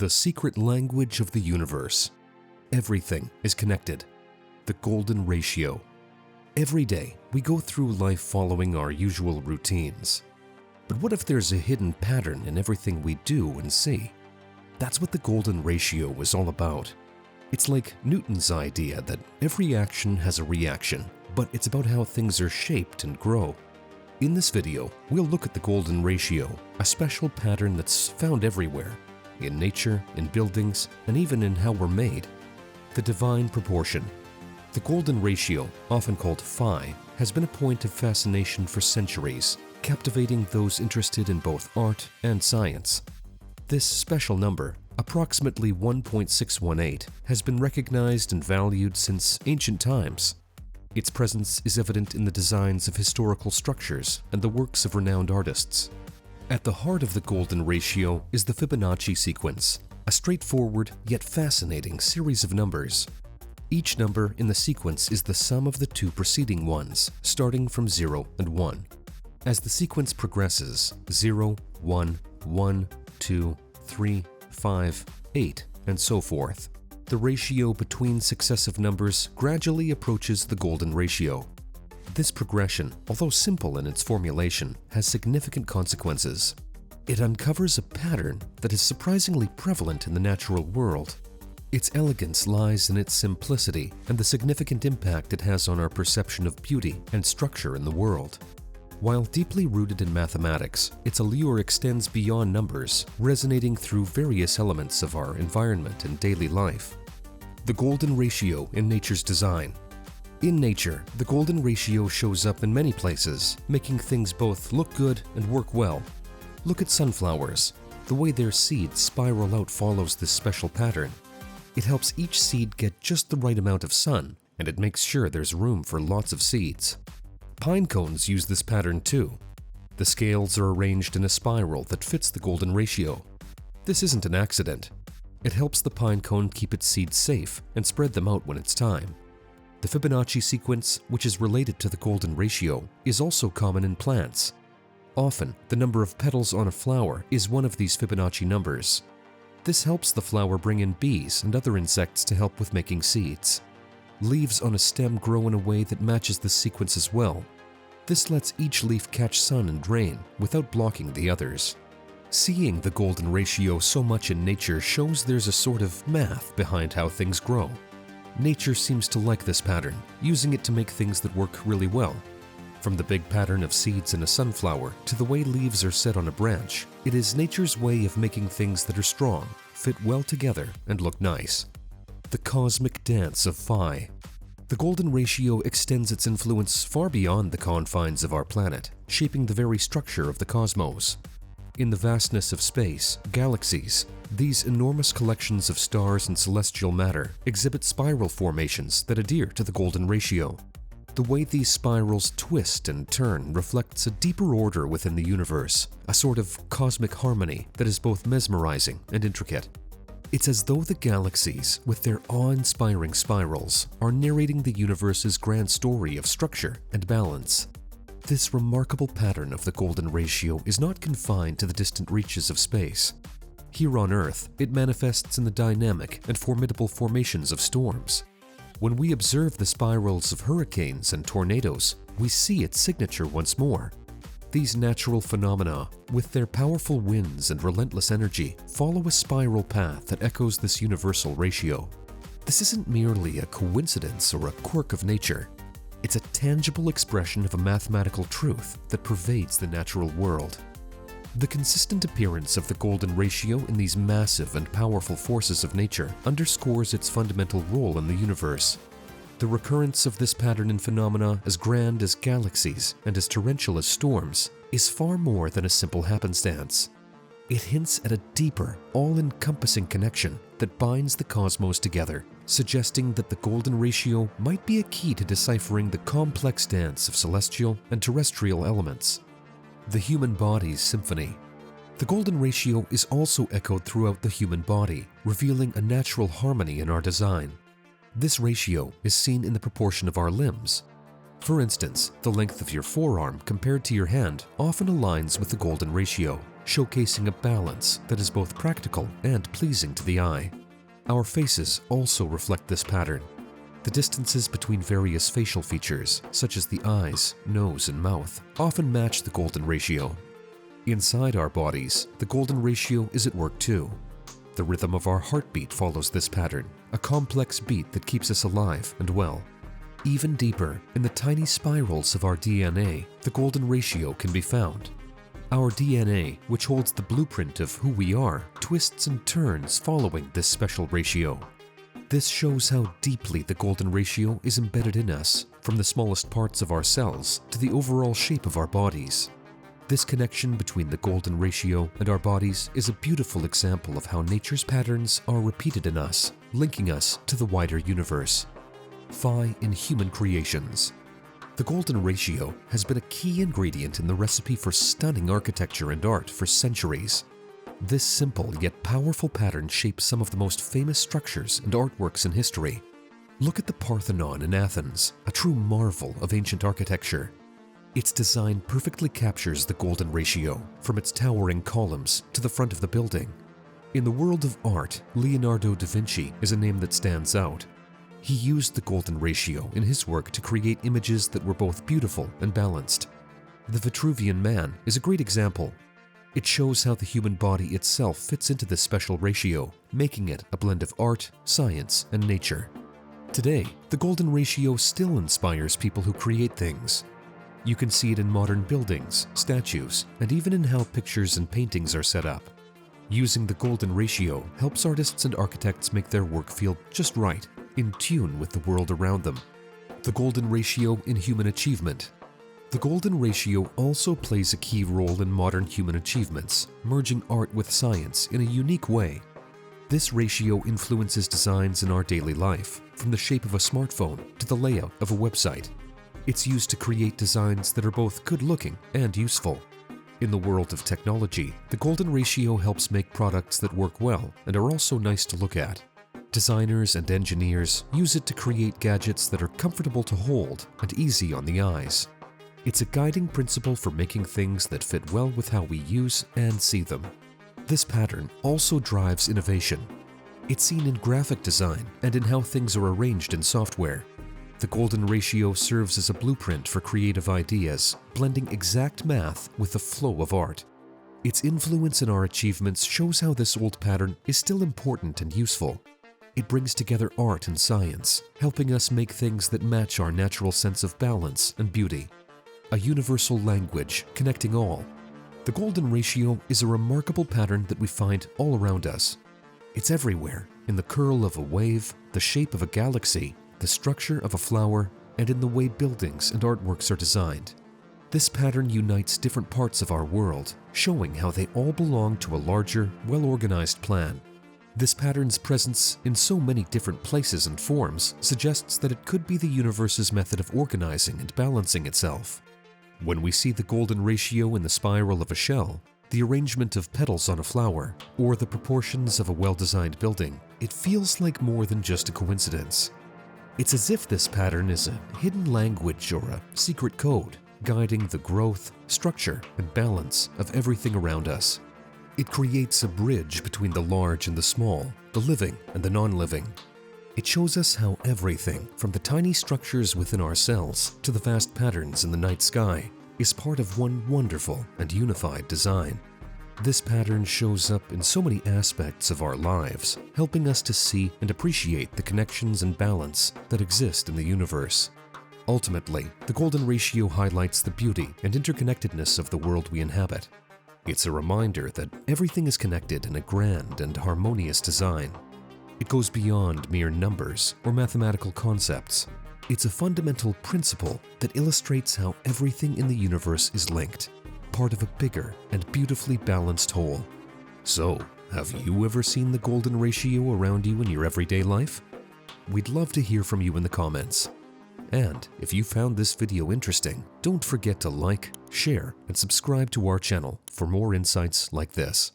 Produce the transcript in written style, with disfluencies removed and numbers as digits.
The secret language of the universe. Everything is connected. The golden ratio. Every day, we go through life following our usual routines. But what if there's a hidden pattern in everything we do and see? That's what the golden ratio is all about. It's like Newton's idea that every action has a reaction, but it's about how things are shaped and grow. In this video, we'll look at the golden ratio, a special pattern that's found everywhere, in nature, in buildings, and even in how we're made. The divine proportion. The golden ratio, often called phi, has been a point of fascination for centuries, captivating those interested in both art and science. This special number, approximately 1.618, has been recognized and valued since ancient times. Its presence is evident in the designs of historical structures and the works of renowned artists. At the heart of the golden ratio is the Fibonacci sequence, a straightforward yet fascinating series of numbers. Each number in the sequence is the sum of the two preceding ones, starting from 0 and 1. As the sequence progresses, 0, 1, 1, 2, 3, 5, 8, and so forth, the ratio between successive numbers gradually approaches the golden ratio. This progression, although simple in its formulation, has significant consequences. It uncovers a pattern that is surprisingly prevalent in the natural world. Its elegance lies in its simplicity and the significant impact it has on our perception of beauty and structure in the world. While deeply rooted in mathematics, its allure extends beyond numbers, resonating through various elements of our environment and daily life. The golden ratio in nature's design. In nature, the golden ratio shows up in many places, making things both look good and work well. Look at sunflowers. The way their seeds spiral out follows this special pattern. It helps each seed get just the right amount of sun, and it makes sure there's room for lots of seeds. Pine cones use this pattern too. The scales are arranged in a spiral that fits the golden ratio. This isn't an accident. It helps the pine cone keep its seeds safe and spread them out when it's time. The Fibonacci sequence, which is related to the golden ratio, is also common in plants. Often, the number of petals on a flower is one of these Fibonacci numbers. This helps the flower bring in bees and other insects to help with making seeds. Leaves on a stem grow in a way that matches the sequence as well. This lets each leaf catch sun and rain without blocking the others. Seeing the golden ratio so much in nature shows there's a sort of math behind how things grow. Nature seems to like this pattern, using it to make things that work really well. From the big pattern of seeds in a sunflower to the way leaves are set on a branch, it is nature's way of making things that are strong, fit well together, and look nice. The cosmic dance of phi. The golden ratio extends its influence far beyond the confines of our planet, shaping the very structure of the cosmos. In the vastness of space, galaxies, these enormous collections of stars and celestial matter exhibit spiral formations that adhere to the golden ratio. The way these spirals twist and turn reflects a deeper order within the universe, a sort of cosmic harmony that is both mesmerizing and intricate. It's as though the galaxies, with their awe-inspiring spirals, are narrating the universe's grand story of structure and balance. This remarkable pattern of the golden ratio is not confined to the distant reaches of space. Here on Earth, it manifests in the dynamic and formidable formations of storms. When we observe the spirals of hurricanes and tornadoes, we see its signature once more. These natural phenomena, with their powerful winds and relentless energy, follow a spiral path that echoes this universal ratio. This isn't merely a coincidence or a quirk of nature. It's a tangible expression of a mathematical truth that pervades the natural world. The consistent appearance of the golden ratio in these massive and powerful forces of nature underscores its fundamental role in the universe. The recurrence of this pattern in phenomena as grand as galaxies and as torrential as storms is far more than a simple happenstance. It hints at a deeper, all-encompassing connection that binds the cosmos together, suggesting that the golden ratio might be a key to deciphering the complex dance of celestial and terrestrial elements. The human body's symphony. The golden ratio is also echoed throughout the human body, revealing a natural harmony in our design. This ratio is seen in the proportion of our limbs. For instance, the length of your forearm compared to your hand often aligns with the golden ratio, showcasing a balance that is both practical and pleasing to the eye. Our faces also reflect this pattern. The distances between various facial features, such as the eyes, nose, and mouth, often match the golden ratio. Inside our bodies, the golden ratio is at work too. The rhythm of our heartbeat follows this pattern, a complex beat that keeps us alive and well. Even deeper, in the tiny spirals of our DNA, the golden ratio can be found. Our DNA, which holds the blueprint of who we are, twists and turns following this special ratio. This shows how deeply the golden ratio is embedded in us, from the smallest parts of our cells to the overall shape of our bodies. This connection between the golden ratio and our bodies is a beautiful example of how nature's patterns are repeated in us, linking us to the wider universe. Phi in human creations. The golden ratio has been a key ingredient in the recipe for stunning architecture and art for centuries. This simple yet powerful pattern shapes some of the most famous structures and artworks in history. Look at the Parthenon in Athens, a true marvel of ancient architecture. Its design perfectly captures the golden ratio, from its towering columns to the front of the building. In the world of art, Leonardo da Vinci is a name that stands out. He used the golden ratio in his work to create images that were both beautiful and balanced. The Vitruvian Man is a great example. It shows how the human body itself fits into this special ratio, making it a blend of art, science, and nature. Today, the golden ratio still inspires people who create things. You can see it in modern buildings, statues, and even in how pictures and paintings are set up. Using the golden ratio helps artists and architects make their work feel just right, in tune with the world around them. The golden ratio in human achievement. The golden ratio also plays a key role in modern human achievements, merging art with science in a unique way. This ratio influences designs in our daily life, from the shape of a smartphone to the layout of a website. It's used to create designs that are both good-looking and useful. In the world of technology, the golden ratio helps make products that work well and are also nice to look at. Designers and engineers use it to create gadgets that are comfortable to hold and easy on the eyes. It's a guiding principle for making things that fit well with how we use and see them. This pattern also drives innovation. It's seen in graphic design and in how things are arranged in software. The golden ratio serves as a blueprint for creative ideas, blending exact math with the flow of art. Its influence in our achievements shows how this old pattern is still important and useful. It brings together art and science, helping us make things that match our natural sense of balance and beauty. A universal language connecting all. The golden ratio is a remarkable pattern that we find all around us. It's everywhere, in the curl of a wave, the shape of a galaxy, the structure of a flower, and in the way buildings and artworks are designed. This pattern unites different parts of our world, showing how they all belong to a larger, well-organized plan. This pattern's presence in so many different places and forms suggests that it could be the universe's method of organizing and balancing itself. When we see the golden ratio in the spiral of a shell, the arrangement of petals on a flower, or the proportions of a well-designed building, it feels like more than just a coincidence. It's as if this pattern is a hidden language or a secret code, guiding the growth, structure, and balance of everything around us. It creates a bridge between the large and the small, the living and the non-living. It shows us how everything, from the tiny structures within our cells to the vast patterns in the night sky, is part of one wonderful and unified design. This pattern shows up in so many aspects of our lives, helping us to see and appreciate the connections and balance that exist in the universe. Ultimately, the golden ratio highlights the beauty and interconnectedness of the world we inhabit. It's a reminder that everything is connected in a grand and harmonious design. It goes beyond mere numbers or mathematical concepts. It's a fundamental principle that illustrates how everything in the universe is linked, part of a bigger and beautifully balanced whole. So, have you ever seen the golden ratio around you in your everyday life? We'd love to hear from you in the comments. And if you found this video interesting, don't forget to like, share, and subscribe to our channel for more insights like this.